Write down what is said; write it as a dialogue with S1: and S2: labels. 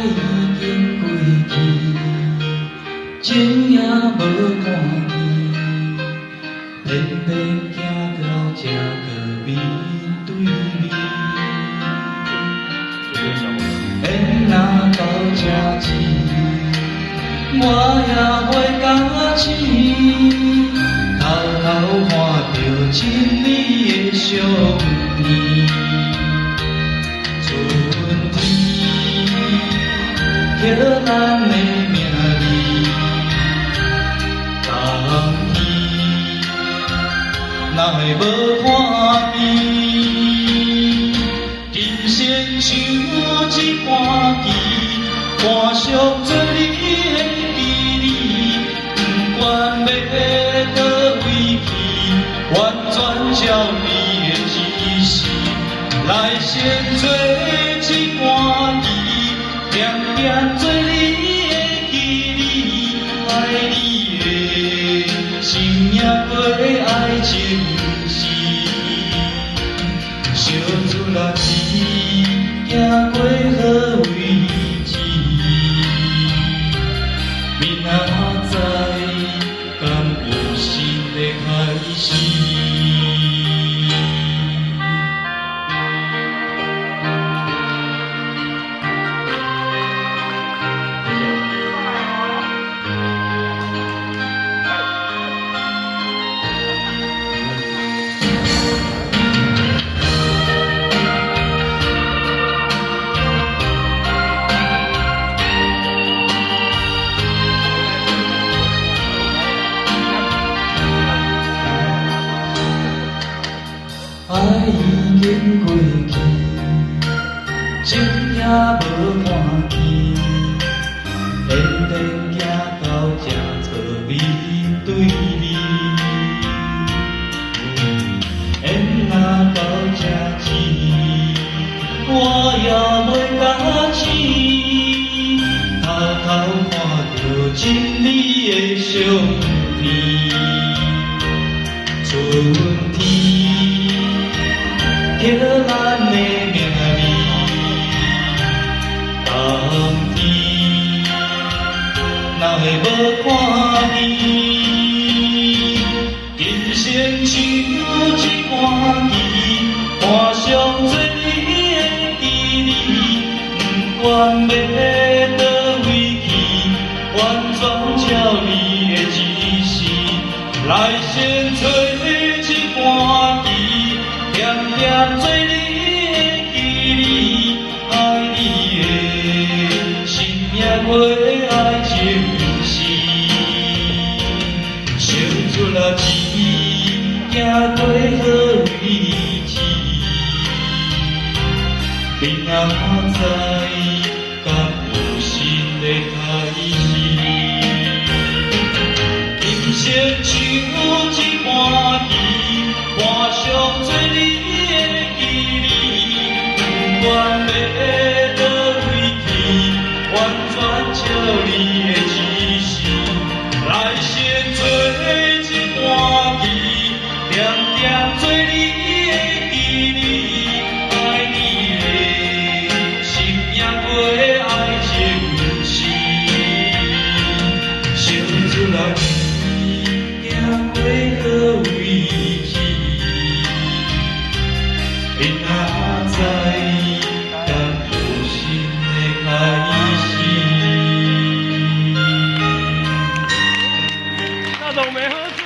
S1: 已经过去，情也无看见，偏偏行到这个面对面。缘若到这时，我也袂敢醒，偷偷看着亲你的相片。春天，刻咱的名字；冬天，哪会无看见？人生像一盘棋，看上做你的记忆，不管要倒位去，完全照你的指示。来先做一盘棋，点点做你的记忆，爱你的心也过爱情事，小船啊行过好位置，明仔载敢有新的开始。爱已经过去，情也无看见，偏偏行到这座面对面。缘若到这时，我也袂敢醒，偷偷看着亲你的相片。春天，刻咱的名字；冬天，哪会无看见？人生像一盘棋，看上做你的记忆，不管要倒位去，完全照你的指示。来先做一盘棋，点点做你的记忆，爱你的心也过爱情事。想出了钱，行过好位置，明仔载敢有新的开始。人生像一盘棋，看上做你的记忆，不管要倒位去，完全照你的指示。来先做一盘棋，点点做你的记忆，爱你的心也过爱情事。想出了行过好位置，明仔载敢有新的开始。
S2: 那种没喝酒。